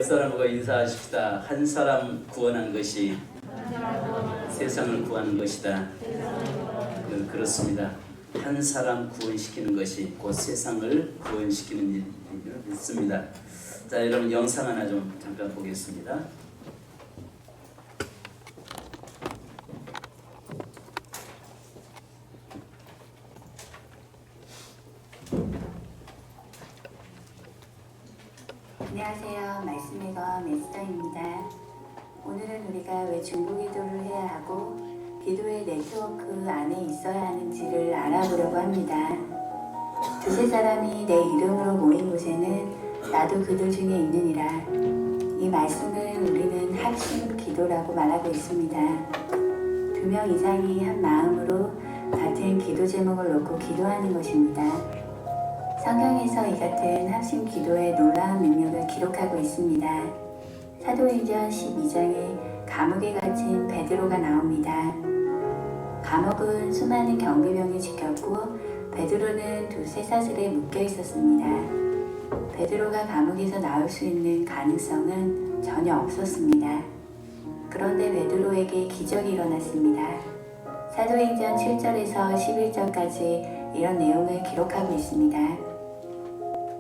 사람과 인사하십시다. 한 사람 구원한 것이 세상을 구하는 것이다. 그렇습니다. 한 사람 구원시키는 것이 곧 세상을 구원시키는 일을 믿습니다. 자, 여러분 영상 하나 좀 잠깐 보겠습니다. 안녕하세요. 말씀의 검 에스더입니다. 오늘은 우리가 왜 중보기도를 해야 하고 기도의 네트워크 안에 있어야 하는지를 알아보려고 합니다. 두세 사람이 내 이름으로 모인 곳에는 나도 그들 중에 있느니라. 이 말씀을 우리는 합심 기도라고 말하고 있습니다. 2명 이상이 한 마음으로 같은 기도 제목을 놓고 기도하는 것입니다. 성경에서 이 같은 합심 기도의 놀라운 능력을 기록하고 있습니다. 사도행전 12장에 감옥에 갇힌 베드로가 나옵니다. 감옥은 수많은 경비병이 지켰고 베드로는 두 쇠사슬에 묶여 있었습니다. 베드로가 감옥에서 나올 수 있는 가능성은 전혀 없었습니다. 그런데 베드로에게 기적이 일어났습니다. 사도행전 7절에서 11절까지 이런 내용을 기록하고 있습니다.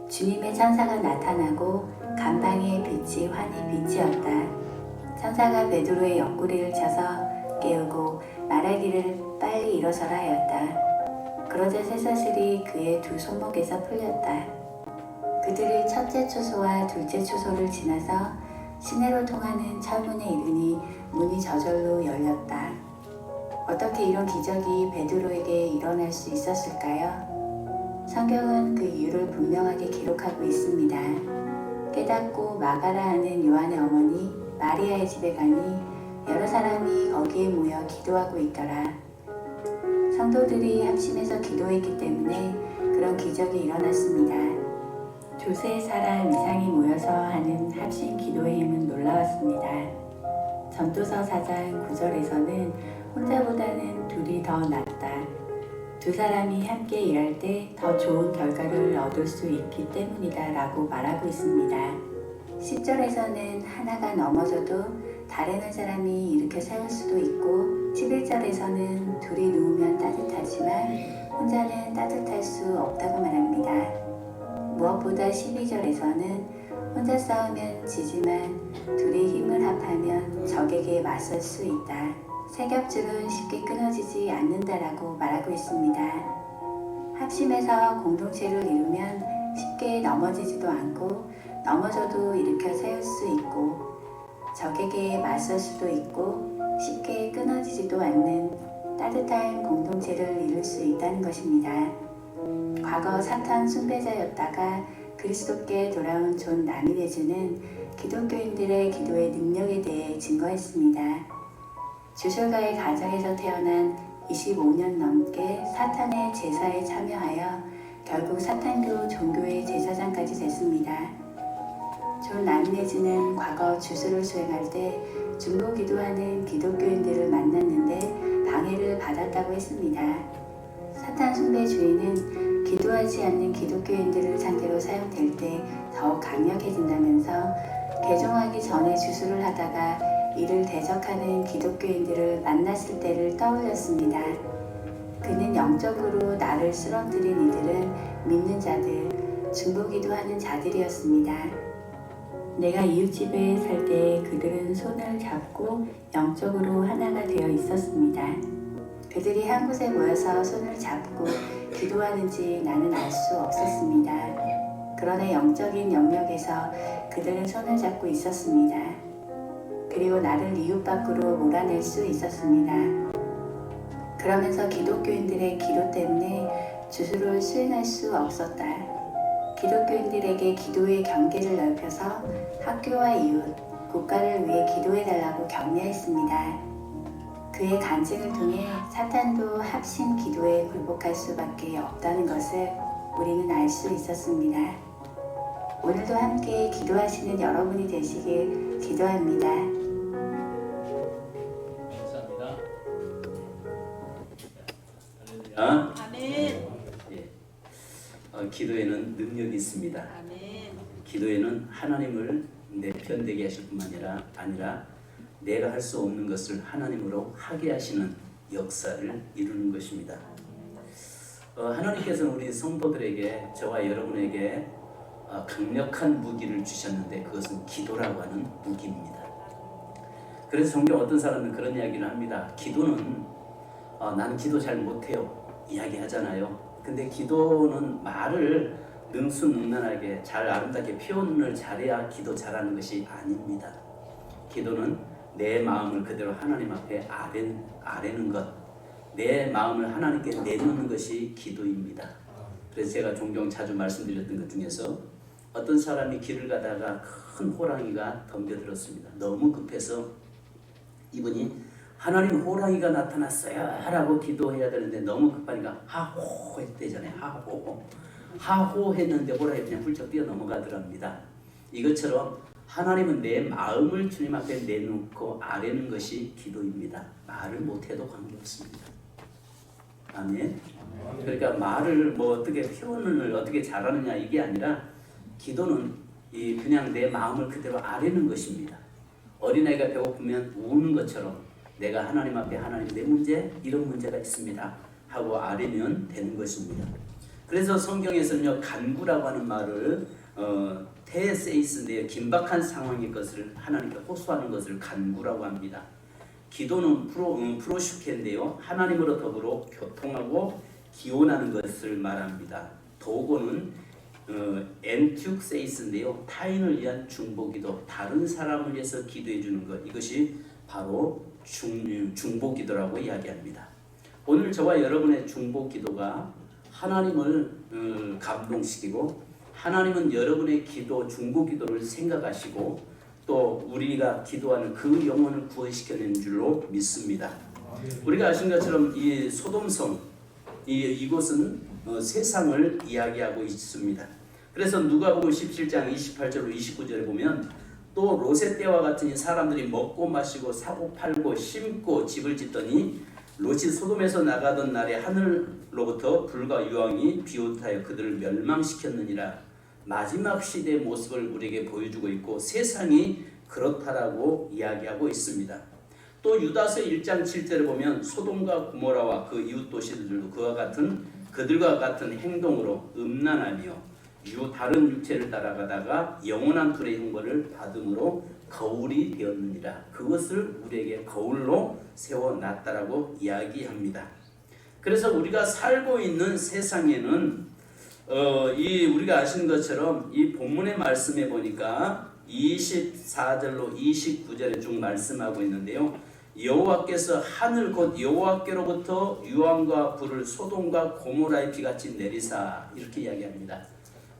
주님의 천사가 나타나고 간방의 빛이 환히 빛이었다. 천사가 베드로의 옆구리를 쳐서 깨우고 말하기를 빨리 일어서라 하였다. 그러자 쇠사슬이 그의 두 손목에서 풀렸다. 그들이 첫째 초소와 둘째 초소를 지나서 시내로 통하는 철문에 이르니 문이 저절로 열렸다. 어떻게 이런 기적이 베드로에게 일어날 수 있었을까요? 성경은 그 이유를 분명하게 기록하고 있습니다. 깨닫고 마가라 하는 요한의 어머니 마리아의 집에 가니 여러 사람이 거기에 모여 기도하고 있더라. 성도들이 합심해서 기도했기 때문에 그런 기적이 일어났습니다. 두세 사람 이상이 모여서 하는 합심 기도의 힘은 놀라웠습니다. 전도서 4장 9절에서는 혼자보다는 둘이 더 낫다. 두 사람이 함께 일할 때 더 좋은 결과를 얻을 수 있기 때문이다 라고 말하고 있습니다. 10절에서는 하나가 넘어져도 다른 한 사람이 일으켜 세울 수도 있고 11절에서는 둘이 누우면 따뜻하지만 혼자는 따뜻할 수 없다고 말합니다. 무엇보다 12절에서는 혼자 싸우면 지지만 둘이 힘을 합하면 적에게 맞설 수 있다. 세 겹줄은 쉽게 끊어지지 않는다라고 말하고 있습니다. 합심해서 공동체를 이루면 쉽게 넘어지지도 않고 넘어져도 일으켜 세울 수 있고 적에게 맞설 수도 있고 쉽게 끊어지지도 않는 따뜻한 공동체를 이룰 수 있다는 것입니다. 과거 사탄 숭배자였다가 그리스도께 돌아온 존 라미레즈는 기독교인들의 기도의 능력에 대해 증거했습니다. 주술가의 가정에서 태어난 25년 넘게 사탄의 제사에 참여하여 결국 사탄교 종교의 제사장까지 됐습니다. 존 라미레즈는 과거 주술을 수행할 때 중보 기도하는 기독교인들을 만났는데 방해를 받았다고 했습니다. 사탄 숭배주의는 기도하지 않는 기독교인들을 상대로 사용될 때 더욱 강력해진다면서 개종하기 전에 주술을 하다가 이를 대적하는 기독교인들을 만났을 때를 떠올렸습니다. 그는 영적으로 나를 쓰러뜨린 이들은 믿는 자들, 중보기도하는 자들이었습니다. 내가 이웃집에 살 때 그들은 손을 잡고 영적으로 하나가 되어 있었습니다. 그들이 한 곳에 모여서 손을 잡고 기도하는지 나는 알 수 없었습니다. 그러나 영적인 영역에서 그들은 손을 잡고 있었습니다. 그리고 나를 이웃 밖으로 몰아낼 수 있었습니다. 그러면서 기독교인들의 기도 때문에 주술을 수행할 수 없었다. 기독교인들에게 기도의 경계를 넓혀서 학교와 이웃, 국가를 위해 기도해달라고 격려했습니다. 그의 간증을 통해 사탄도 합심 기도에 굴복할 수밖에 없다는 것을 우리는 알 수 있었습니다. 오늘도 함께 기도하시는 여러분이 되시길 기도합니다. 아멘. 기도에는 능력이 있습니다. 아멘. 기도에는 하나님을 내 편 되게 하실 뿐만 아니라 내가 할 수 없는 것을 하나님으로 하게 하시는 역사를 이루는 것입니다. 하나님께서는 우리 성도들에게, 저와 여러분에게 강력한 무기를 주셨는데 그것은 기도라고 하는 무기입니다. 그래서 종종 어떤 사람은 그런 이야기를 합니다. 기도는 나는 기도 잘 못해요 이야기하잖아요. 근데 기도는 말을 능수능란하게 잘 아름답게 표현을 잘해야 기도 잘하는 것이 아닙니다. 기도는 내 마음을 그대로 하나님 앞에 아뢰는 것, 내 마음을 하나님께 내놓는 것이 기도입니다. 그래서 제가 종종 자주 말씀드렸던 것 중에서 어떤 사람이 길을 가다가 큰 호랑이가 덤벼들었습니다. 너무 급해서 이분이 하나님 호랑이가 나타났어요 라고 기도해야 되는데 너무 급하니까 하호 했대잖아요. 하호 했는데 호랑이 그냥 훌쩍 뛰어 넘어가더랍니다. 이것처럼 하나님은 내 마음을 주님 앞에 내놓고 아뢰는 것이 기도입니다. 말을 못해도 관계없습니다. 아멘. 그러니까 말을 어떻게 표현을 어떻게 잘하느냐 이게 아니라 기도는 그냥 내 마음을 그대로 아뢰는 것입니다. 어린아이가 배고프면 우는 것처럼 내가 하나님 앞에 하나님 내 문제 이런 문제가 있습니다 하고 아뢰면 되는 것입니다. 그래서 성경에서는요 간구라고 하는 말을 테세이스인데요 긴박한 상황의 것을 하나님께 호소하는 것을 간구라고 합니다. 기도는 프로슈케인데요 하나님으로 더불어 교통하고 기원하는 것을 말합니다. 도고는 엔투세이스인데요 타인을 위한 중보기도, 다른 사람을 위해서 기도해 주는 것, 이것이 바로 중보기도라고 이야기합니다. 오늘 저와 여러분의 중보기도가 하나님을 감동시키고 하나님은 여러분의 기도, 중보기도를 생각하시고 또 우리가 기도하는 그 영혼을 구원시켜내는 줄로 믿습니다. 우리가 아신 것처럼 이 소돔성 이곳은 세상을 이야기하고 있습니다. 그래서 누가복음 17장 28절로 29절에 보면 또 롯의 때와 같으니 사람들이 먹고 마시고 사고 팔고 심고 집을 짓더니 롯이 소돔에서 나가던 날에 하늘로부터 불과 유황이 비롯하여 그들을 멸망시켰느니라. 마지막 시대의 모습을 우리에게 보여주고 있고 세상이 그렇다라고 이야기하고 있습니다. 또 유다서 1장 7절에 보면 소돔과 고모라와 그 이웃 도시들도 그들과 같은 행동으로 음란하며 다른 육체를 따라가다가 영원한 불의 형벌을 받음으로 거울이 되었느니라. 그것을 우리에게 거울로 세워놨다라고 이야기합니다. 그래서 우리가 살고 있는 세상에는 우리가 아시는 것처럼 이 본문의 말씀에 보니까 24절로 29절에 쭉 말씀하고 있는데요. 여호와께서 하늘 곧 여호와께로부터 유황과 불을 소돔과 고모라의 비같이 내리사 이렇게 이야기합니다.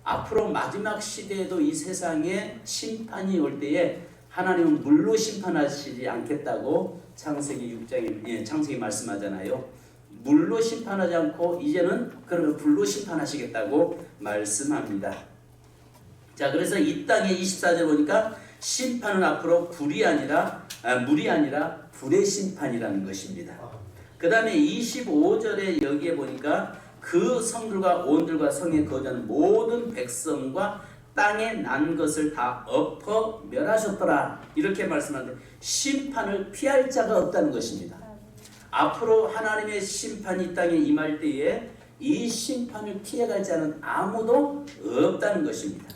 앞으로 마지막 시대에도 이 세상에 심판이 올 때에 하나님은 물로 심판하시지 않겠다고 창세기 말씀하잖아요. 물로 심판하지 않고 이제는 그러면 불로 심판하시겠다고 말씀합니다. 자, 그래서 이 땅에 24절 보니까 심판은 앞으로 물이 아니라 불의 심판이라는 것입니다. 그 다음에 25절에 여기에 보니까 그 성들과 온들과 성에 거주하는 모든 백성과 땅에 난 것을 다 엎어 멸하셨더라 이렇게 말씀하는데 심판을 피할 자가 없다는 것입니다. 앞으로 하나님의 심판이 이 땅에 임할 때에 이 심판을 피해갈 자는 아무도 없다는 것입니다.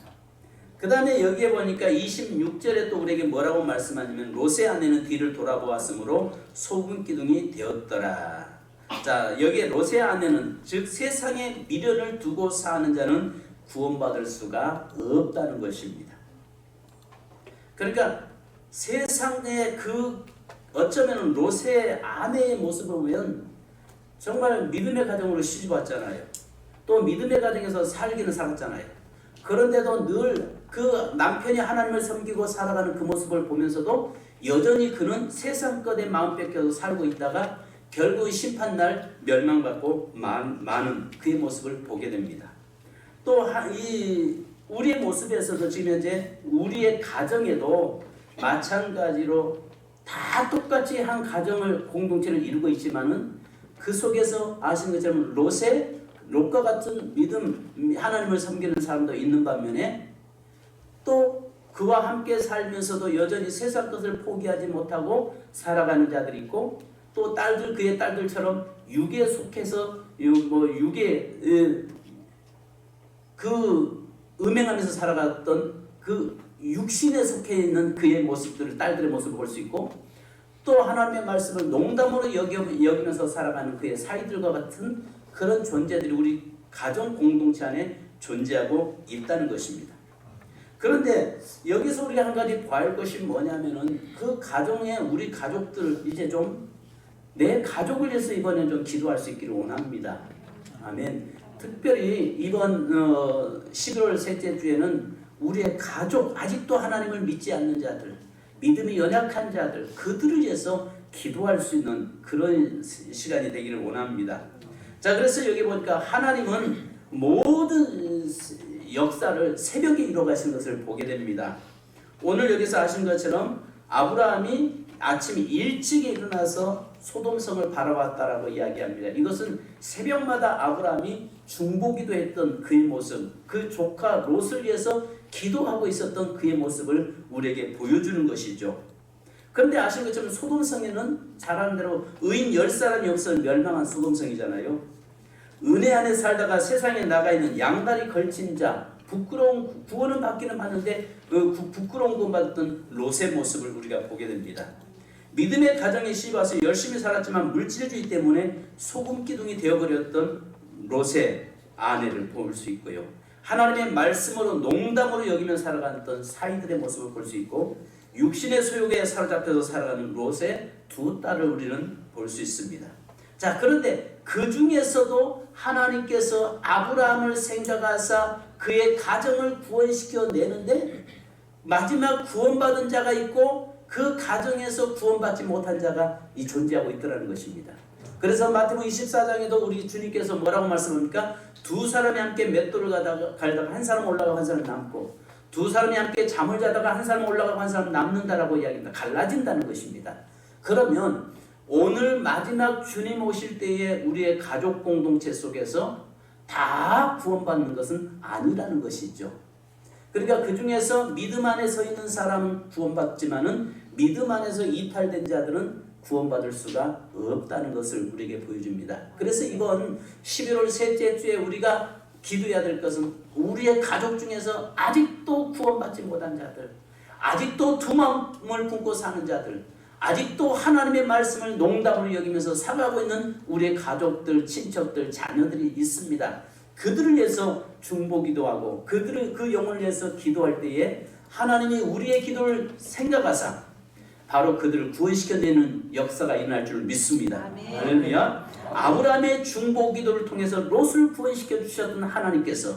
그 다음에 여기에 보니까 26절에 또 우리에게 뭐라고 말씀하냐면 롯의 아내는 뒤를 돌아보았으므로 소금 기둥이 되었더라. 자, 여기에 롯의 아내는 즉 세상에 미련을 두고 사는 자는 구원받을 수가 없다는 것입니다. 그러니까 세상에 어쩌면 롯의 아내의 모습을 보면 정말 믿음의 가정으로 시집 왔잖아요. 또 믿음의 가정에서 살기는 살았잖아요. 그런데도 늘 그 남편이 하나님을 섬기고 살아가는 그 모습을 보면서도 여전히 그는 세상 것에 마음 뺏겨서 살고 있다가 결국 심판날 멸망받고 많은 그의 모습을 보게 됩니다. 또 우리의 모습에서도 지금 현재 우리의 가정에도 마찬가지로 다 똑같이 한 가정을 공동체를 이루고 있지만은 그 속에서 아시는 것처럼 롯과 같은 믿음 하나님을 섬기는 사람도 있는 반면에 또 그와 함께 살면서도 여전히 세상 것을 포기하지 못하고 살아가는 자들이 있고, 또 딸들, 그의 딸들처럼 육에 속해서 육에 그 음행하면서 살아갔던 그 육신에 속해 있는 그의 모습들을, 딸들의 모습을 볼 수 있고, 또 하나님의 말씀을 농담으로 여기면서 살아가는 그의 사이들과 같은 그런 존재들이 우리 가정 공동체 안에 존재하고 있다는 것입니다. 그런데 여기서 우리가 한 가지 봐야 할 것이 뭐냐면은, 그 가정에 우리 가족들 이제 좀 내 가족을 위해서 이번에 좀 기도할 수 있기를 원합니다. 아멘. 특별히 이번 11월 셋째 주에는 우리의 가족, 아직도 하나님을 믿지 않는 자들, 믿음이 연약한 자들, 그들을 위해서 기도할 수 있는 그런 시간이 되기를 원합니다. 자, 그래서 여기 보니까 하나님은 모든 역사를 새벽에 이루어가신 것을 보게 됩니다. 오늘 여기서 아신 것처럼 아브라함이 아침 일찍 일어나서 소돔성을 바라봤다라고 이야기합니다. 이것은 새벽마다 아브라함이 중보기도했던 그의 모습, 그 조카 롯을 위해서 기도하고 있었던 그의 모습을 우리에게 보여주는 것이죠. 그런데 아시는 것처럼 소돔성에는 잘 아는 대로 의인 10사람이 없어 멸망한 소돔성이잖아요. 은혜 안에 살다가 세상에 나가 있는 양다리 걸친 자, 부끄러운 구원은 받기는 받는데 그 부끄러운 구원 받았던 롯의 모습을 우리가 보게 됩니다. 믿음의 가정에 시집와서 열심히 살았지만 물질주의 때문에 소금 기둥이 되어버렸던 롯의 아내를 볼 수 있고요. 하나님의 말씀으로 농담으로 여기며 살아갔던 사이들의 모습을 볼 수 있고, 육신의 소욕에 사로잡혀서 살아가는 롯의 두 딸을 우리는 볼 수 있습니다. 자, 그런데 그 중에서도 하나님께서 아브라함을 생각하사 그의 가정을 구원시켜 내는데, 마지막 구원받은 자가 있고 그 가정에서 구원받지 못한 자가 이 존재하고 있더라는 것입니다. 그래서 마태복음 24장에도 우리 주님께서 뭐라고 말씀합니까? 두 사람이 함께 맷돌을 갈다가 한 사람 올라가고 한 사람 남고, 두 사람이 함께 잠을 자다가 한 사람 올라가고 한 사람 남는다라고 이야기합니다. 갈라진다는 것입니다. 그러면 오늘 마지막 주님 오실 때에 우리의 가족 공동체 속에서 다 구원받는 것은 아니라는 것이죠. 그러니까 그 중에서 믿음 안에 서 있는 사람은 구원받지만은 믿음 안에서 이탈된 자들은 구원받을 수가 없다는 것을 우리에게 보여줍니다. 그래서 이번 11월 셋째 주에 우리가 기도해야 될 것은 우리의 가족 중에서 아직도 구원받지 못한 자들, 아직도 두 마음을 품고 사는 자들, 아직도 하나님의 말씀을 농담으로 여기면서 살아가고 있는 우리의 가족들, 친척들, 자녀들이 있습니다. 그들을 위해서 중보기도하고 그들을 그 영혼을 위해서 기도할 때에 하나님이 우리의 기도를 생각하사 바로 그들을 구원시켜내는 역사가 일어날 줄 믿습니다. 할렐루야. 아브라함의 중보기도를 통해서 롯을 구원시켜 주셨던 하나님께서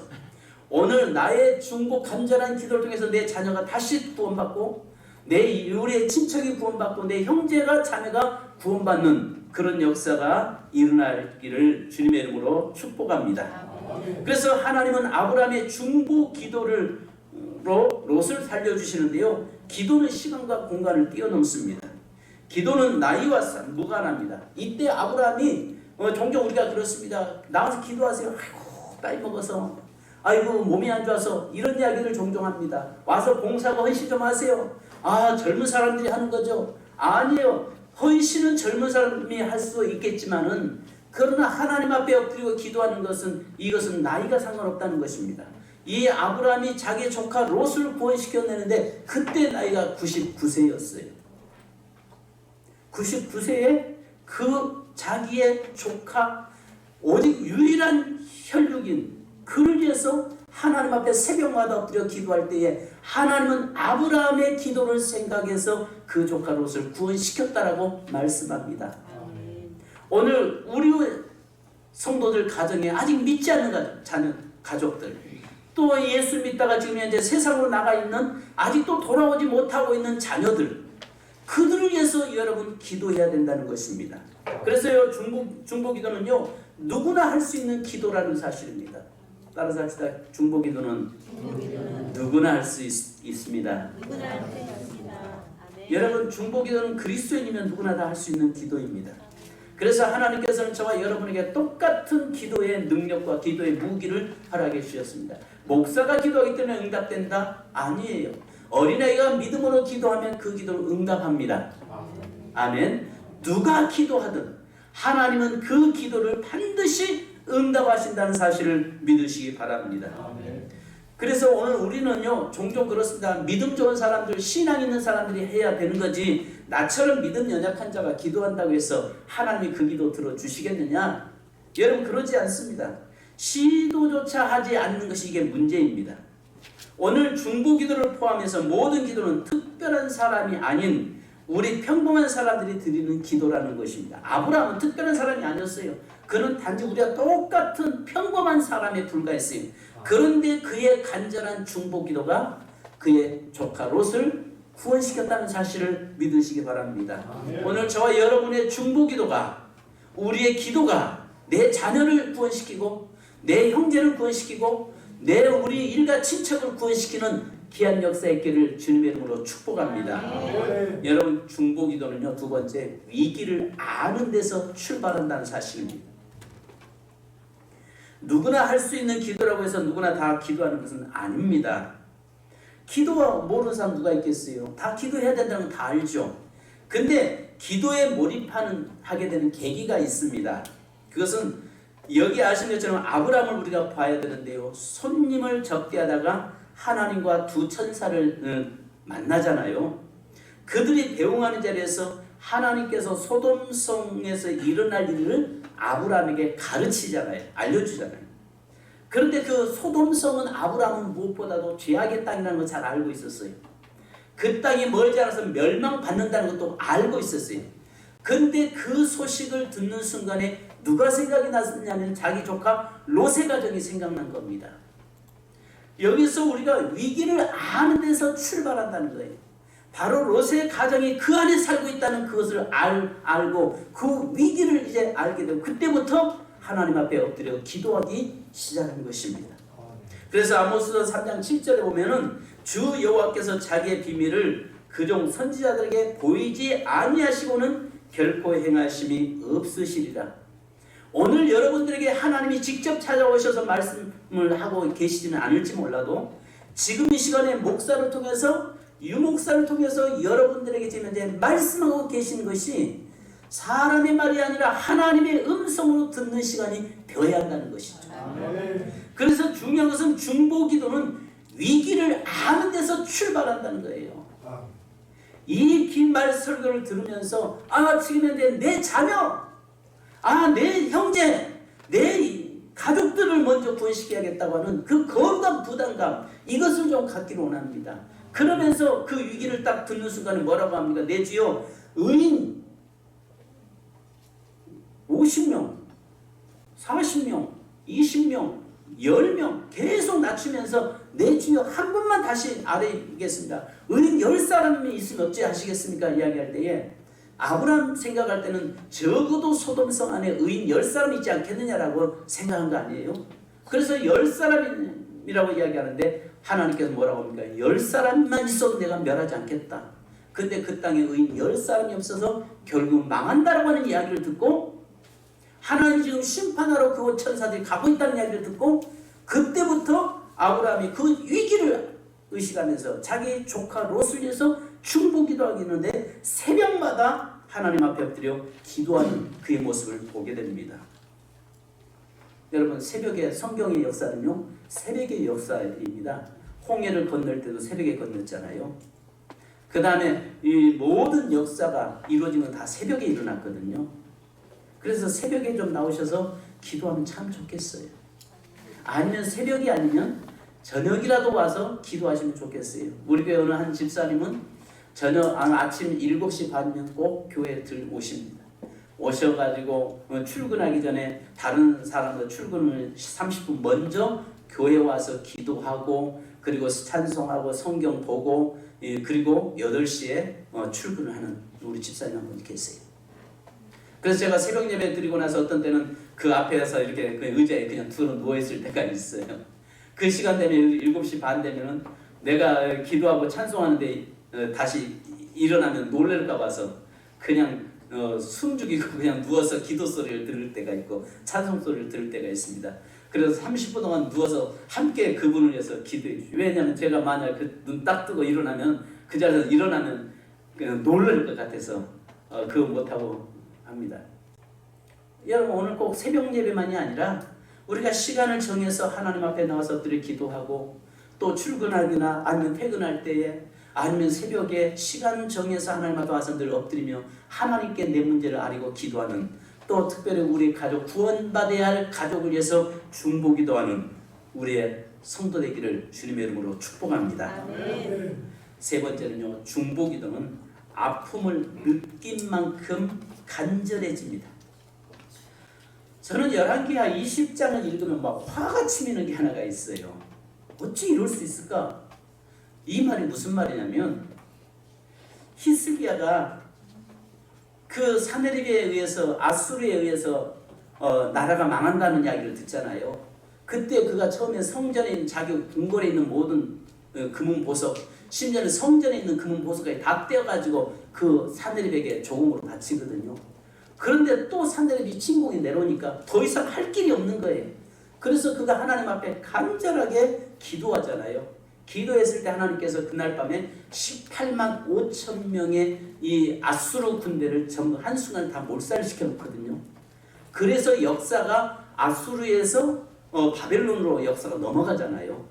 오늘 나의 중보 간절한 기도를 통해서 내 자녀가 다시 구원받고, 우리의 친척이 구원받고, 내 형제가 자매가 구원받는 그런 역사가 일어나기를 주님의 이름으로 축복합니다. 그래서 하나님은 아브라함의 중보 기도로 롯을 살려주시는데요, 기도는 시간과 공간을 뛰어넘습니다. 기도는 나이와 무관합니다. 이때 아브라함이 종종 우리가 그렇습니다. 나와서 기도하세요. 아이고 나이 먹어서, 아이고 몸이 안 좋아서, 이런 이야기를 종종 합니다. 와서 봉사하고 헌신 좀 하세요. 아, 젊은 사람들이 하는 거죠. 아니에요. 헌신은 젊은 사람이 할 수 있겠지만은, 그러나 하나님 앞에 엎드리고 기도하는 것은, 이것은 나이가 상관없다는 것입니다. 이 아브라함이 자기 조카 롯을 구원시켜내는데 그때 나이가 99세였어요. 99세에 그 자기의 조카, 오직 유일한 혈육인 그를 위해서 하나님 앞에 새벽마다 엎드려 기도할 때에 하나님은 아브라함의 기도를 생각해서 그 조카 롯을 구원시켰다라고 말씀합니다. 오늘 우리 성도들 가정에 아직 믿지 않는 가족들, 또 예수 믿다가 지금 현재 세상으로 나가 있는, 아직도 돌아오지 못하고 있는 자녀들, 그들을 위해서 여러분 기도해야 된다는 것입니다. 그래서요, 중보기도는요 누구나 할 수 있는 기도라는 사실입니다. 따라서 합시다. 중보기도는 누구나 할 수 있습니다. 여러분, 중보기도는 그리스도인이면 누구나 다 할 수 있는 기도입니다. 그래서 하나님께서는 저와 여러분에게 똑같은 기도의 능력과 기도의 무기를 허락해 주셨습니다. 목사가 기도하기 때문에 응답된다? 아니에요. 어린아이가 믿음으로 기도하면 그 기도를 응답합니다. 아멘. 누가 기도하든 하나님은 그 기도를 반드시 응답하신다는 사실을 믿으시기 바랍니다. 그래서 오늘 우리는요, 종종 그렇습니다. 믿음 좋은 사람들, 신앙 있는 사람들이 해야 되는 거지, 나처럼 믿음 연약한 자가 기도한다고 해서 하나님이 그 기도 들어주시겠느냐? 여러분, 그러지 않습니다. 시도조차 하지 않는 것이 이게 문제입니다. 오늘 중보기도를 포함해서 모든 기도는 특별한 사람이 아닌 우리 평범한 사람들이 드리는 기도라는 것입니다. 아브라함은 특별한 사람이 아니었어요. 그는 단지 우리가 똑같은 평범한 사람에 불과했어요. 그런데 그의 간절한 중보기도가 그의 조카 롯을 구원시켰다는 사실을 믿으시기 바랍니다. 오늘 저와 여러분의 중보기도가, 우리의 기도가 내 자녀를 구원시키고 내 형제를 구원시키고 우리 일가 친척을 구원시키는 귀한 역사의 있기를 주님의 이름으로 축복합니다. 여러분, 중보기도는요, 두 번째, 위기를 아는 데서 출발한다는 사실입니다. 누구나 할 수 있는 기도라고 해서 누구나 다 기도하는 것은 아닙니다. 기도 모르는 사람 누가 있겠어요? 다 기도해야 된다는 건 다 알죠. 근데 기도에 하게 되는 계기가 있습니다. 그것은 여기 아시는 것처럼 아브라함을 우리가 봐야 되는데요, 손님을 접대하다가 하나님과 두 천사를 만나잖아요. 그들이 배웅하는 자리에서 하나님께서 소돔성에서 일어날 일을 아브라함에게 가르치잖아요. 알려주잖아요. 그런데 그 소돔성은 아브라함은 무엇보다도 죄악의 땅이라는 걸 잘 알고 있었어요. 그 땅이 멀지 않아서 멸망받는다는 것도 알고 있었어요. 근데 그 소식을 듣는 순간에 누가 생각이 났냐면 자기 조카 롯의 가정이 생각난 겁니다. 여기서 우리가 위기를 아는 데서 출발한다는 거예요. 바로 롯의 가정이 그 안에 살고 있다는 그것을 알고 그 위기를 이제 알게 되고 그때부터 하나님 앞에 엎드려 기도하기 시작한 것입니다. 그래서 아모스서 3장 7절에 보면은 주 여호와께서 자기의 비밀을 그종 선지자들에게 보이지 아니하시고는 결코 행하심이 없으시리라. 오늘 여러분들에게 하나님이 직접 찾아오셔서 말씀을 하고 계시지는 않을지 몰라도 지금 이 시간에 목사를 통해서, 유목사를 통해서 여러분들에게 지금 이제 말씀하고 계신 것이 사람의 말이 아니라 하나님의 음성으로 듣는 시간이 되어야 한다는 것이죠. 그래서 중요한 것은 중보기도는 위기를 아는 데서 출발한다는 거예요. 이 긴 말 설교를 들으면서 지금 내 자녀, 내 형제, 내 가족들을 먼저 구원시켜야겠다고 하는 그 거룩한 부담감, 이것을 좀 갖기를 원합니다. 그러면서 그 위기를 딱 듣는 순간에 뭐라고 합니까? 내 주여, 의인 50명, 40명, 20명, 10명 계속 낮추면서 내 주여 한 분만 다시 아뢰겠습니다. 의인 10사람이 있으면 어찌 하시겠습니까? 이야기할 때에 아브라함 생각할 때는 적어도 소돔성 안에 의인 10사람 있지 않겠느냐라고 생각한 거 아니에요? 그래서 10사람이라고 이야기하는데 하나님께서 뭐라고 합니까? 10사람만 있어도 내가 멸하지 않겠다. 근데 그 땅에 의인 10사람이 없어서 결국 망한다라고 하는 이야기를 듣고 하나님 지금 심판하러 그 천사들이 가고 있다는 이야기를 듣고 그때부터 아브라함이 그 위기를 의식하면서 자기 조카 롯을 위해서 중보기도하고 있는데 새벽마다 하나님 앞에 엎드려 기도하는 그의 모습을 보게 됩니다. 여러분, 새벽의 성경의 역사는요, 새벽의 역사입니다. 홍해를 건널 때도 새벽에 건넜잖아요. 그 다음에 이 모든 역사가 이루어진 건 다 새벽에 일어났거든요. 그래서 새벽에 좀 나오셔서 기도하면 참 좋겠어요. 아니면 새벽이 아니면 저녁이라도 와서 기도하시면 좋겠어요. 우리 교회 어느 한 집사님은 아침 7시 반이면 꼭 교회에 오십니다. 오셔가지고 출근하기 전에 다른 사람들 출근을 30분 먼저 교회 와서 기도하고 그리고 찬송하고 성경 보고 그리고 8시에 출근을 하는 우리 집사님 한 분 계세요. 그래서 제가 새벽 예배 드리고 나서 어떤 때는 그 앞에서 이렇게 그 의자에 그냥 누워있을 때가 있어요. 그 시간 되면 7시 반 되면은 내가 기도하고 찬송하는데 다시 일어나면 놀랄까 봐서 그냥 숨죽이고 그냥 누워서 기도 소리를 들을 때가 있고 찬송 소리를 들을 때가 있습니다. 그래서 30분 동안 누워서 함께 그분을 위해서 기도해 주죠. 왜냐하면 제가 만약 그 눈 딱 뜨고 일어나면 그 자리에서 일어나면 그냥 놀랄 것 같아서 그거 못하고 합니다. 여러분 오늘 꼭 새벽 예배만이 아니라 우리가 시간을 정해서 하나님 앞에 나와서 엎드려 기도하고 또 출근하거나 아니면 퇴근할 때에 아니면 새벽에 시간 정해서 하나님 앞에 와서 늘 엎드리며 하나님께 내 문제를 아리고 기도하는 또 특별히 우리 가족 구원받아야 할 가족을 위해서 중보기도하는 우리의 성도 되기를 주님의 이름으로 축복합니다. 아멘. 세 번째는요, 중보기도는 아픔을 느낀 만큼 간절해집니다. 저는 열왕기하 20장을 읽으면 막 화가 치미는 게 하나가 있어요. 어찌 이럴 수 있을까? 이 말이 무슨 말이냐면 히스기야가 그 사내립에 의해서 아수르에 의해서 나라가 망한다는 이야기를 듣잖아요. 그때 그가 처음에 성전에 있는 자기 궁궐에 있는 모든 금은 보석, 심지어는 성전에 있는 금은 보석까지 다 떼어가지고 그 사내립에게 조공으로 바치거든요. 그런데 또 사내립이 침공이 내려오니까 더 이상 할 길이 없는 거예요. 그래서 그가 하나님 앞에 간절하게 기도하잖아요. 기도했을 때 하나님께서 그날 밤에 18만 5천 명의 이 아수르 군대를 전부 한순간에 다 몰살시켜 놓거든요. 그래서 역사가 아수르에서 바벨론으로 역사가 넘어가잖아요.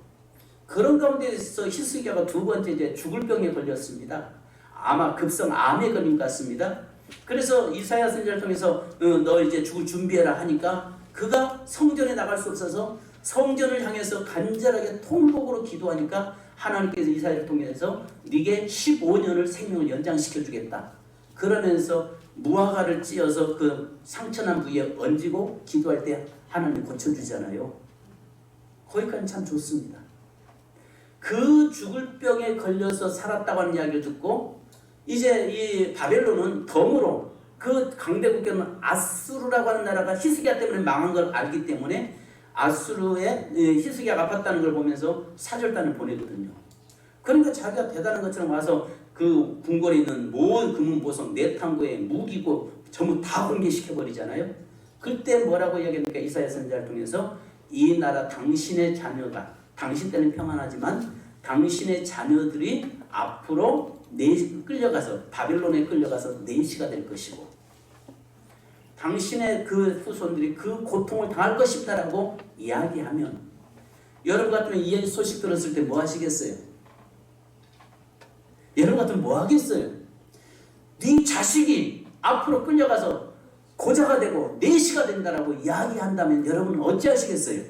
그런 가운데서 히스기야가 두 번째 이제 죽을 병에 걸렸습니다. 아마 급성 암에 걸린 것 같습니다. 그래서 이사야 선지자를 통해서 너 이제 죽을 준비해라 하니까 그가 성전에 나갈 수 없어서 성전을 향해서 간절하게 통곡으로 기도하니까 하나님께서 이사야를 통해서 네게 15년을 생명을 연장시켜 주겠다. 그러면서 무화과를 찧어서 그 상처난 부위에 얹고 기도할 때 하나님 고쳐주잖아요. 거기까지는 참 좋습니다. 그 죽을 병에 걸려서 살았다고 하는 이야기를 듣고 이제 이 바벨론은 덤으로 그 강대국교는 아수르라고 하는 나라가 히스기야 때문에 망한 걸 알기 때문에 아수르에 히스기야가 아팠다는 걸 보면서 사절단을 보내거든요. 그러니까 자기가 대단한 것처럼 와서 그 궁궐에 있는 모든 금은보석, 내탕고에 무기고 전부 다 공개시켜버리잖아요. 그때 뭐라고 이야기합니까? 이사야 선지자를 통해서 이 나라 당신의 자녀가, 당신 때는 평안하지만 당신의 자녀들이 앞으로 끌려가서 바벨론에 끌려가서 내시가 될 것이고 당신의 그 후손들이 그 고통을 당할 것입니다라고 이야기하면 여러분 같으면 이 소식 들었을 때 뭐 하시겠어요? 여러분 같으면 뭐 하겠어요? 네 자식이 앞으로 끌려가서 고자가 되고 내시가 된다라고 이야기한다면 여러분은 어찌 하시겠어요?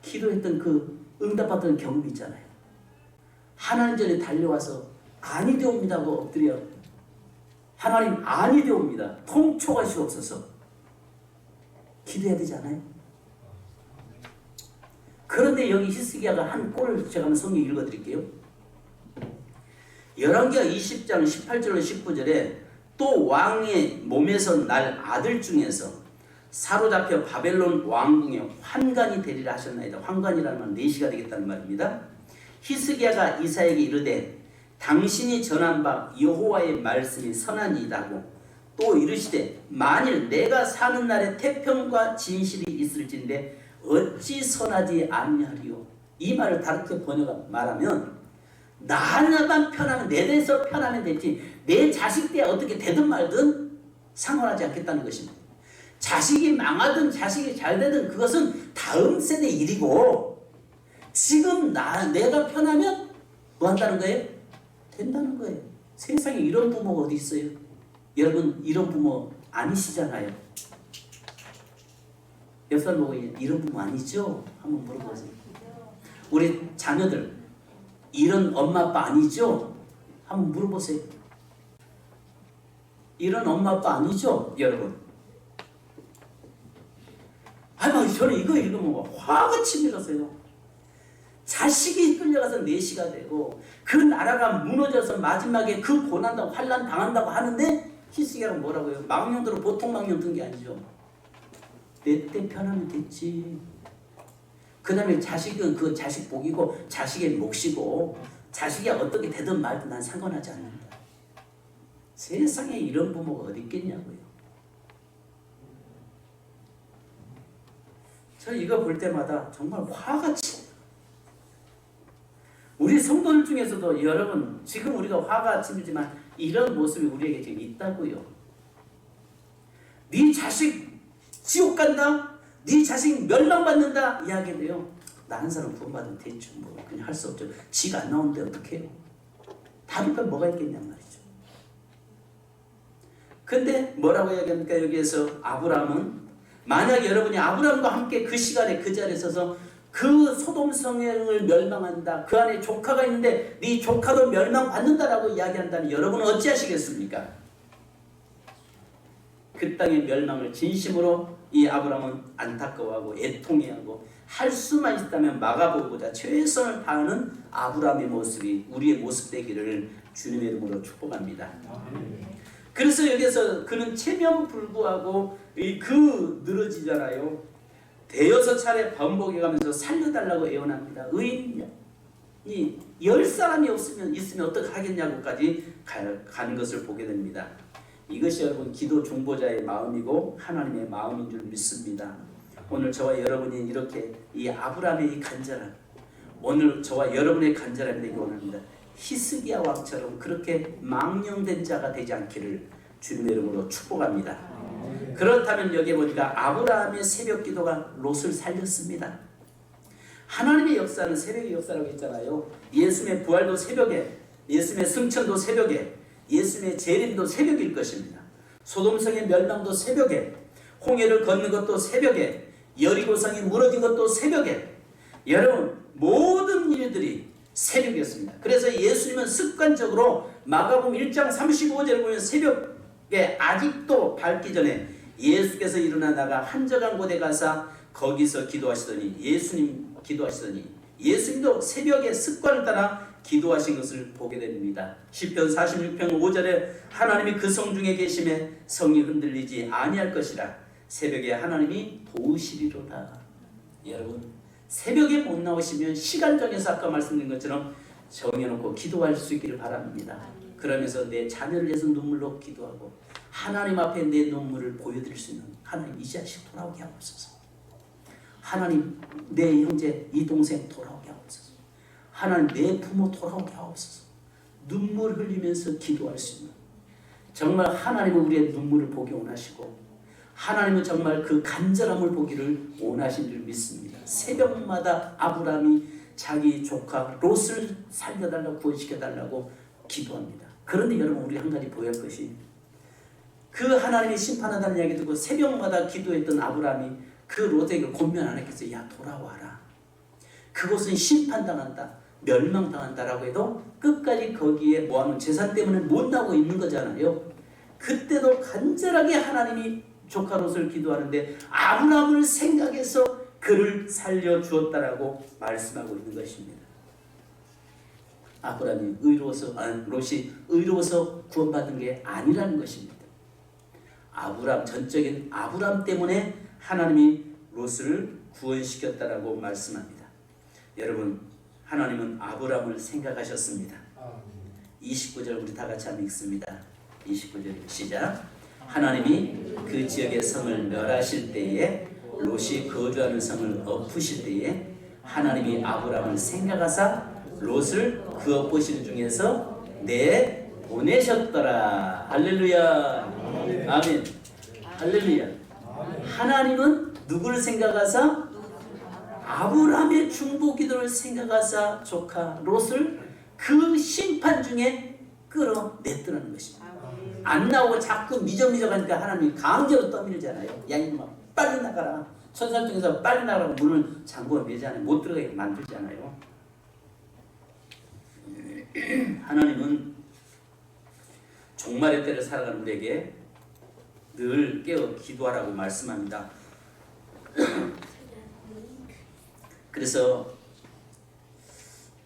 기도했던 그 응답받던 경험이 있잖아요. 하나님 전에 달려와서 아니 되옵니다 하고 엎드려 하나님 아니 되옵니다. 통촉하시옵소서. 기도해야 되지 않아요? 그런데 여기 히스기야가 한 꼴을 제가 한번 성경 읽어드릴게요. 열왕기하 20장 18절로 19절에 또 왕의 몸에서 날 아들 중에서 사로잡혀 바벨론 왕궁에 환관이 되리라 하셨나이다. 환관이라는 말은 내시가 되겠다는 말입니다. 히스기야가 이사야에게 이르되 당신이 전한 바 여호와의 말씀이 선하니이다고 또 이르시되 만일 내가 사는 날에 태평과 진실이 있을진데 어찌 선하지 아니하리요. 이 말을 다르게 말하면 나 하나만 편하면 내 대해서 편하면 되지 내 자식 때 어떻게 되든 말든 상관하지 않겠다는 것입니다. 자식이 망하든 자식이 잘 되든 그것은 다음 세대 일이고 지금 내가 편하면 뭐 한다는 거예요? 된다는 거예요. 세상에 이런 부모가 어디 있어요? 여러분 이런 부모 아니시잖아요. 옆 사람 보고 이런 부모 아니죠? 한번 물어보세요. 우리 자녀들 이런 엄마 아빠 아니죠? 한번 물어보세요. 이런 엄마 아빠 아니죠? 여러분. 아니 저는 이거 읽으면 화가 치밀었어요. 자식이 끌려가서 내시가 되고 그 나라가 무너져서 마지막에 그 고난당 환난 당한다고 하는데 히스기야가 뭐라고요? 망령들은 보통 망령 든 게 아니죠. 내 때 편하면 됐지. 그 다음에 자식은 그 자식 복이고 자식의 몫이고 자식이 어떻게 되든 말든 난 상관하지 않는다. 세상에 이런 부모가 어디 있겠냐고요. 저는 이거 볼 때마다 정말 화가 치. 우리 성도들 중에서도 여러분 지금 우리가 화가 치지만 이런 모습이 우리에게 지금 있다고요. 네 자식 지옥 간다. 네 자식 멸망받는다 이야기해도요. 나 한 사람 구원받으면 됐죠. 뭐 그냥 할 수 없죠. 지가 안 나오는데 어떻게 해요? 다를 건 뭐가 있겠냔 말이죠. 근데 뭐라고 이야기합니까? 여기에서 아브라함은 만약 여러분이 아브라함과 함께 그 시간에 그 자리에 서서 그 소돔 성을 멸망한다. 그 안에 조카가 있는데 네 조카도 멸망받는다라고 이야기한다면 여러분은 어찌하시겠습니까? 그 땅의 멸망을 진심으로 이 아브라함은 안타까워하고 애통해하고 할 수만 있다면 막아보고자 최선을 다하는 아브라함의 모습이 우리의 모습 되기를 주님의 이름으로 축복합니다. 그래서 여기서 그는 체면불구하고 그 늘어지잖아요. 대여섯 차례 반복해가면서 살려달라고 애원합니다. 의인이 10사람이 있으면 어떻게 하겠냐고까지 가는 것을 보게 됩니다. 이것이 여러분 기도 중보자의 마음이고 하나님의 마음인 줄 믿습니다. 오늘 저와 여러분이 이렇게 이 아브라함의 이 간절함, 오늘 저와 여러분의 간절함이 되기 원합니다. 히스기야 왕처럼 그렇게 망령된 자가 되지 않기를 주님의 이름으로 축복합니다. 그렇다면 여기에 보니까 아브라함의 새벽 기도가 롯을 살렸습니다. 하나님의 역사는 새벽의 역사라고 했잖아요. 예수님의 부활도 새벽에, 예수님의 승천도 새벽에, 예수님의 재림도 새벽일 것입니다. 소돔성의 멸망도 새벽에, 홍해를 걷는 것도 새벽에, 여리고성이 무너진 것도 새벽에, 여러분 모든 일들이 새벽이었습니다. 그래서 예수님은 습관적으로 마가복음 1장 35절을 보면 새벽에 아직도 밝기 전에 예수께서 일어나 나가 한적한 곳에 가서 거기서 기도하시더니 예수님도 새벽에 습관을 따라 기도하신 것을 보게 됩니다. 시편 46편 5절에 하나님이 그 성 중에 계심에 성이 흔들리지 아니할 것이라 새벽에 하나님이 도우시리로다. 여러분 새벽에 못 나오시면 시간 정해서 아까 말씀드린 것처럼 정해놓고 기도할 수 있기를 바랍니다. 그러면서 내 자녀를 위해서 눈물로 기도하고 하나님 앞에 내 눈물을 보여드릴 수 있는 하나님 이 자식 돌아오게 하옵소서. 하나님 내 형제 이 동생 돌아오게 하옵소서. 하나님 내 부모 돌아오게 하옵소서. 눈물 흘리면서 기도할 수 있는 정말 하나님은 우리의 눈물을 보기 원하시고 하나님은 정말 그 간절함을 보기를 원하신 줄 믿습니다. 새벽마다 아브라함이 자기 조카 롯을 살려달라고 구원시켜달라고 기도합니다. 그런데 여러분 우리 한 가지 보여야 할 것이 그 하나님이 심판한다는 이야기 듣고 새벽마다 기도했던 아브라함이 그 롯에게 권면 안 했겠어요. 야 돌아와라. 그곳은 심판당한다. 멸망당한다라고 해도 끝까지 거기에 모아놓은 재산 때문에 못 나오고 있는 거잖아요. 그때도 간절하게 하나님이 조카 롯을 기도하는데 아브라함을 생각해서 그를 살려주었다라고 말씀하고 있는 것입니다. 아브라함이 롯이 의로워서 구원받은 게 아니라는 것입니다. 전적인 아브라함 때문에 하나님이 롯을 구원시켰다라고 말씀합니다. 여러분 하나님은 아브라함을 생각하셨습니다. 29절 우리 다 같이 한번 읽습니다. 29절 시작. 하나님이 그 지역의 성을 멸하실 때에 롯이 거주하는 성을 엎으실 때에 하나님이 아브라함을 생각하사 롯을 그 엎으시는 중에서 보내셨더라. 할렐루야. 아멘. 할렐루야. 하나님은 누구를 생각하사? 아브라함의 중보기도를 생각하사 조카 롯을 그 심판 중에 끌어냈더라는 것입니다. 안 나오고 자꾸 미적미적하니까 하나님이 강제로 떠밀잖아요. 야 이놈아 빨리 나가라. 천사 중에서 빨리 나가라고 문을 잠궈 매잖아요. 못 들어가게 만들잖아요. 하나님은 종말의 때를 살아가는 우리에게 늘 깨어 기도하라고 말씀합니다. 그래서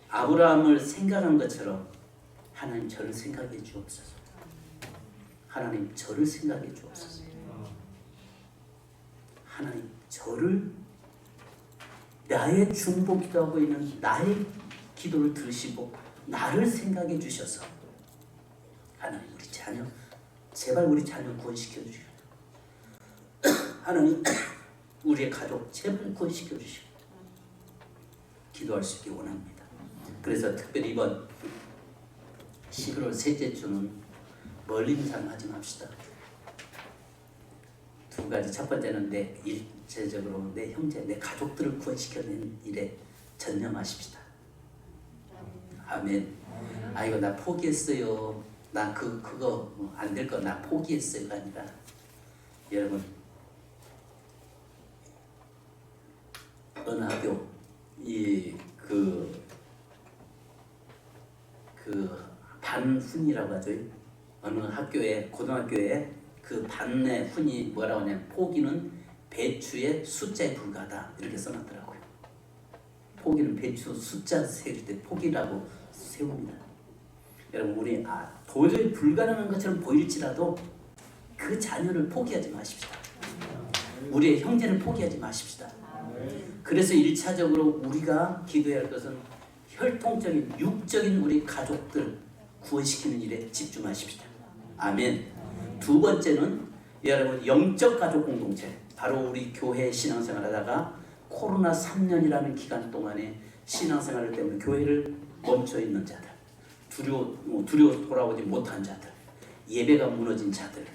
아브라함을 생각한 것처럼 하나님 저를 생각해 주옵소서. 하나님 저를 생각해 주옵소서. 하나님 저를 나의 중보 기도하고 있는 나의 기도를 들으시고 나를 생각해 주셔서 하나님 우리 자녀 제발 우리 자녀 구원시켜 주시옵소서. 하나님 우리의 가족 제발 구원시켜 주시고 기도할 수 있기 원합니다. 그래서 특별히 이번 11월 셋째 주는 멀리 있는 사람 하지 맙시다. 두 가지. 첫 번째는 내 일체적으로 내 형제, 내 가족들을 구원시켜내는 일에 전념하십시다. 아멘. 아이고 나 포기했어요. 나 그거 안 될 거 나 포기했어요가 아니라, 여러분 어느 학교 그 반훈이라고 하죠. 어느 학교에, 고등학교에 그 반의 훈이 뭐라고 하냐면 포기는 배추의 숫자에 불과하다 이렇게 써놨더라고요. 포기는 배추 숫자 세울 때 포기라고 세웁니다. 여러분 우리 도저히 불가능한 것처럼 보일지라도 그 자녀를 포기하지 마십시다. 우리의 형제를 포기하지 마십시다. 그래서 1차적으로 우리가 기도해야 할 것은 혈통적인 육적인 우리 가족들 구원시키는 일에 집중하십시다. 아멘. 두 번째는 여러분 영적 가족 공동체, 바로 우리 교회 신앙생활 하다가 코로나 3년이라는 기간 동안에 신앙생활 때문에 교회를 멈춰 있는 자들, 두려워 돌아오지 못한 자들, 예배가 무너진 자들,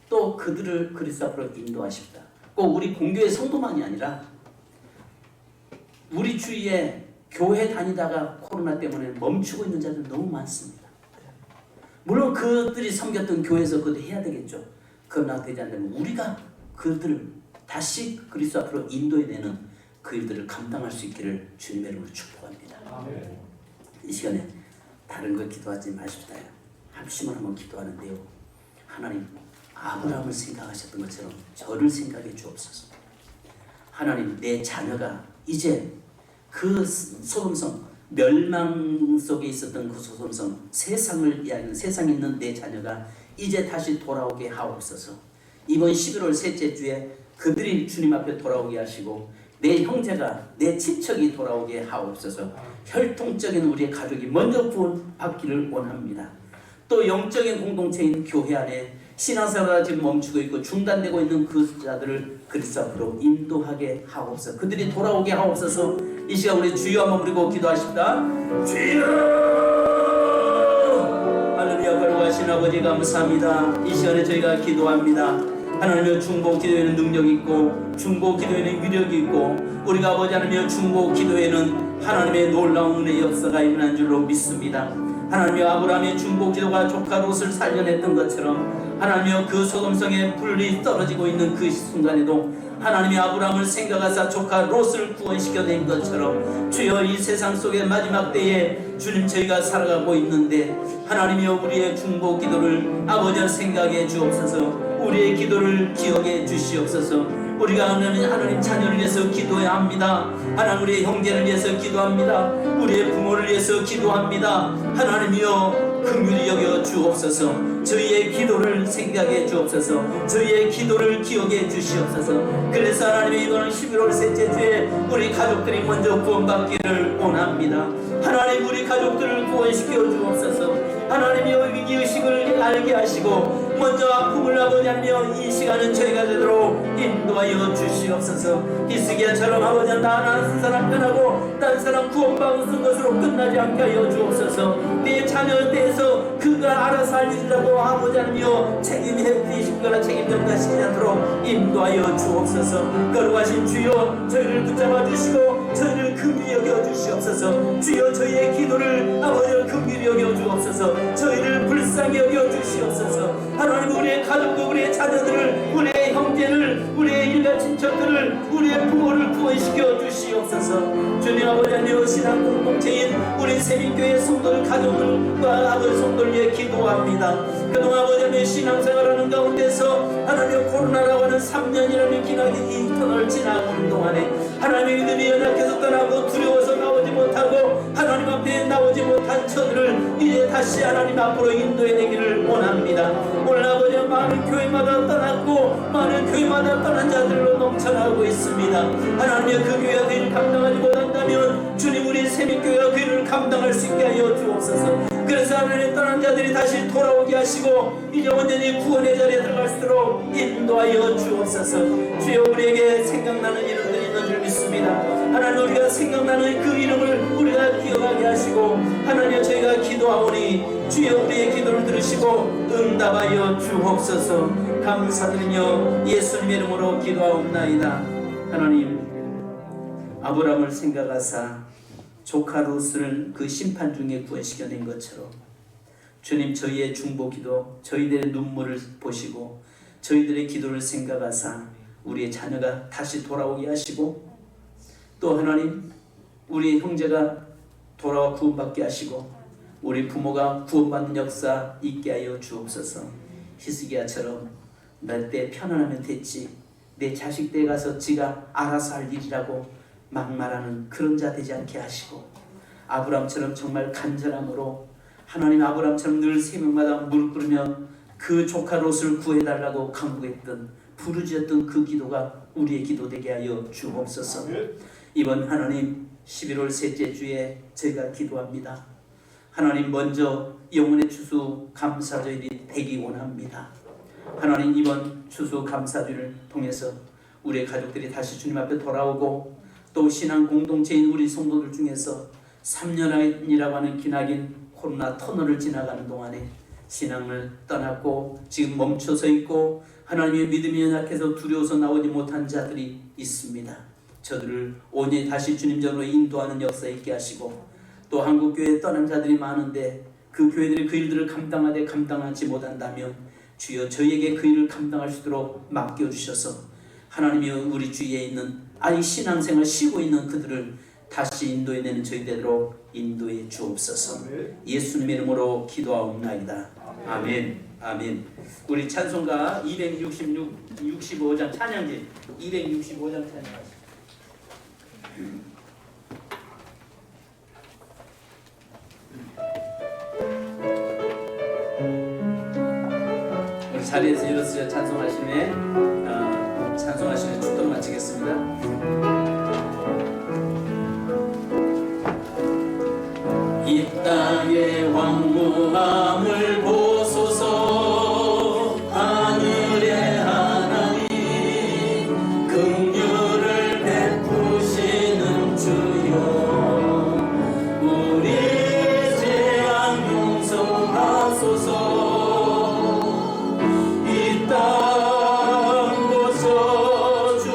또 그들을 그리스도 앞으로 인도하십니다. 꼭 우리 공교회 성도만이 아니라 우리 주위에 교회 다니다가 코로나 때문에 멈추고 있는 자들 너무 많습니다. 물론 그들이 섬겼던 교회에서 그것도 해야 되겠죠. 그러나 되지 않으면 우리가 그들을 다시 그리스도 앞으로 인도해내는 그 일들을 감당할 수 있기를 주님의 이름으로 축복합니다. 아멘. 이 시간에 다른 거 기도하지 마십시다. 합심을 한번 기도하는데요. 하나님, 아브라함을 생각하셨던 것처럼 저를 생각해 주옵소서. 하나님, 내 자녀가 이제 그 소돔성, 멸망 속에 있었던 그 소돔성, 세상을 이야기하는 세상에 있는 내 자녀가 이제 다시 돌아오게 하옵소서. 이번 11월 셋째 주에 그들이 주님 앞에 돌아오게 하시고 내 형제가, 내 친척이 돌아오게 하옵소서. 혈통적인 우리의 가족이 먼저 구원받기를 원합니다. 또 영적인 공동체인 교회 안에 신앙생활이 지금 멈추고 있고 중단되고 있는 그 자들을 그리스도 앞으로 인도하게 하옵소서. 그들이 돌아오게 하옵소서. 이 시간 우리 주여 한번 부르고 기도하십니다. 주여! 할렐루야. 걸어가신 아버지 감사합니다. 이 시간에 저희가 기도합니다. 하나님의 중보 기도에는 능력이 있고 중보 기도에는 위력이 있고 우리가 아버지 하나님의 중보 기도에는 하나님의 놀라운 은혜의 역사가 일어난 줄로 믿습니다. 하나님의 아브라함의 중보 기도가 조카 롯을 살려냈던 것처럼 하나님의 그 소돔성에 불이 떨어지고 있는 그 순간에도 하나님의 아브라함을 생각하사 조카 롯을 구원시켜낸 것처럼 주여 이 세상 속의 마지막 때에 주님 저희가 살아가고 있는데 하나님이여 우리의 중보 기도를 아버지를 생각해 주옵소서. 우리의 기도를 기억해 주시옵소서. 우리가 하나님 자녀를 위해서 기도해야 합니다. 하나님 우리의 형제를 위해서 기도합니다. 우리의 부모를 위해서 기도합니다. 하나님이여 긍휼히 여겨 주옵소서. 저희의 기도를 생각해 주옵소서. 저희의 기도를 기억해 주시옵소서. 그래서 하나님의 이번 11월 셋째 주에 우리 가족들이 먼저 구원받기를 원합니다. 하나님 우리 가족들을 구원시켜 주옵소서. 하나님이여 위기의식을 알게 하시고 먼저 아픔을 아버지하며 이 시간은 저희가 되도록 인도하여 주시옵소서. 히스기야처럼 아버지 나는 사람 편하고 딴 사람 구원받은 것으로 끝나지 않게 하여 주옵소서. 내 자녀에 대해서 그가 알아서 알리라고 아버지하며 책임해 거나 책임 전가시키지 않도록 인도하여 주옵소서. 거룩하신 주여 저희를 붙잡아 주시고 저희를 긍휼히 여겨 주시옵소서. 주여 저희의 기도를 아버지를 긍휼히 여겨 주옵소서. 저희를 불쌍히 여겨 주시옵소서. 하나님 우리의 가족과 우리의 자녀들을 우리의 형제를 우리의 일가 친척들을 우리의 부모를 구원시켜 주시옵소서. 주님 아버지 하나님 신앙 공동체인 우리 세민교회 성도들 가족들과 아버지 성도를 위해 기도합니다. 그동안 아버지 하나님 신앙생활하는 가운데서 하나님 코로나라고 하는 3년이라는 기나긴 이 터널 지나가는 동안에 하나님의 믿음이 연약해서 떠나고 두려워서 나오지 못하고 하나님 앞에 나오지 못한 저들을 이제 다시 하나님 앞으로 인도해내기를 원합니다. 오늘 아버지 많은 교회마다 떠났고 많은 교회마다 떠난 자들로 넘쳐나고 있습니다. 하나님의 그 교회가 그 일을 감당하지 못한다면 주님 우리 세민교회가 그 일을 감당할 수 있게 하여 주옵소서. 그래서 하나님 떠난 자들이 다시 돌아오게 하시고 이제 온전히 구원의 자리에 들어갈 수 있도록 인도하여 주옵소서. 주여, 우리에게 생각나는 이름들이 있는 줄 믿습니다. 하나님, 우리가 생각나는 그 이름을 우리가 기억하게 하시고 하나님, 저희가 기도하오니 주여 우리의 기도를 들으시고 응답하여 주옵소서. 감사드리며 예수님의 이름으로 기도하옵나이다. 하나님, 아브라함을 생각하사 조카 롯을 그 심판 중에 구원시켜낸 것처럼 주님, 저희의 중보기도, 저희들의 눈물을 보시고 저희들의 기도를 생각하사 우리의 자녀가 다시 돌아오게 하시고 또 하나님, 우리 형제가 돌아와 구원받게 하시고 우리 부모가 구원받는 역사 있게 하여 주옵소서. 히스기야처럼 내 때 편안하면 됐지, 내 자식 때 가서 지가 알아서 할 일이라고 막 말하는 그런 자 되지 않게 하시고 아브라함처럼 정말 간절함으로 하나님, 아브라함처럼 늘 새벽마다 무릎 꿇으며 그 조카 롯을 구해달라고 간구했던 부르짖었던 그 기도가 우리의 기도 되게 하여 주옵소서. 이번 하나님 11월 셋째 주에 저희가 기도합니다. 하나님, 먼저 영혼의 추수 감사절이 되기 원합니다. 하나님, 이번 추수 감사주를 통해서 우리의 가족들이 다시 주님 앞에 돌아오고 또 신앙 공동체인 우리 성도들 중에서 3년이라고 하는 기나긴 코로나 터널을 지나가는 동안에 신앙을 떠났고 지금 멈춰서 있고 하나님의 믿음이 연약해서 두려워서 나오지 못한 자들이 있습니다. 저들을 온전히 다시 주님전으로 인도하는 역사 있게 하시고 또 한국교회에 떠난 자들이 많은데 그 교회들이 그 일들을 감당하지 못한다면 주여, 저희에게 그 일을 감당할 수 있도록 맡겨주셔서 하나님이 우리 주위에 있는 아직 신앙생활 쉬고 있는 그들을 다시 인도해내는 저희 되도록 인도해 주옵소서. 예수님의 이름으로 기도하옵나이다. 아멘. 아멘. 우리 찬송가 265장 찬양지 265장 찬양하시죠. 우리 자리에서 일어서서 찬송하시면 축도를 마치겠습니다. 이 땅의 황무함을 보소서. 하늘의 하나님, 긍휼을 베푸시는 주여, 우리 죄악 용서하소서. 이 땅 고쳐주소서.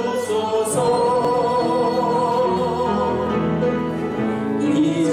이제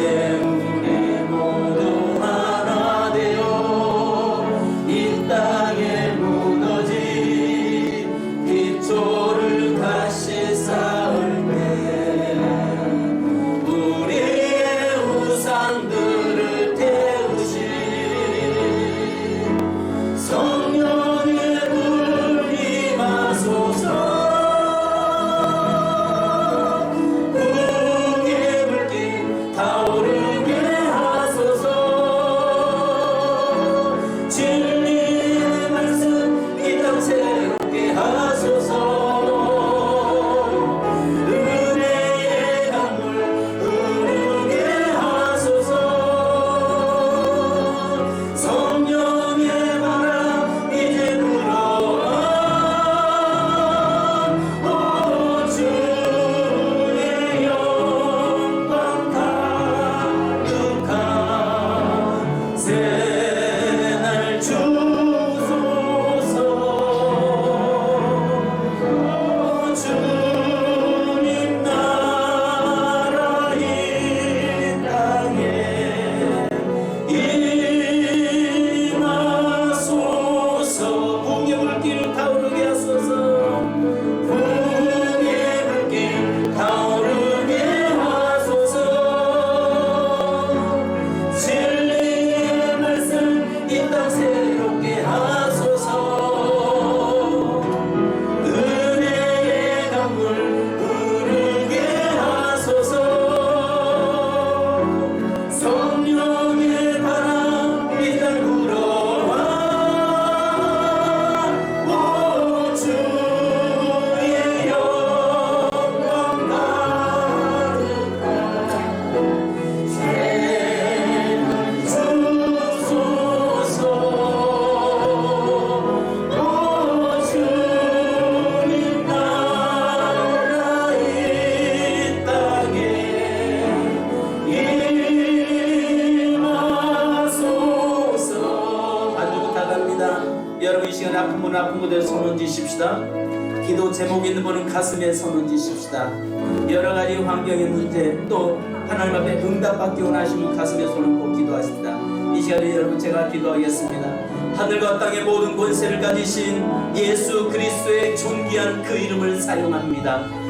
여러분 이 시간 아픈 분은 아픈 곳에 손 얹으십시다. 기도 제목 있는 분은 가슴에 손 얹으십시다. 여러 가지 환경의 문제 또 하나님 앞에 응답받기 원하시면 가슴에 손을 꼭 기도하십니다. 이 시간에 여러분 제가 기도하겠습니다. 하늘과 땅의 모든 권세를 가지신 예수 그리스도의 존귀한 그 이름을 사용합니다.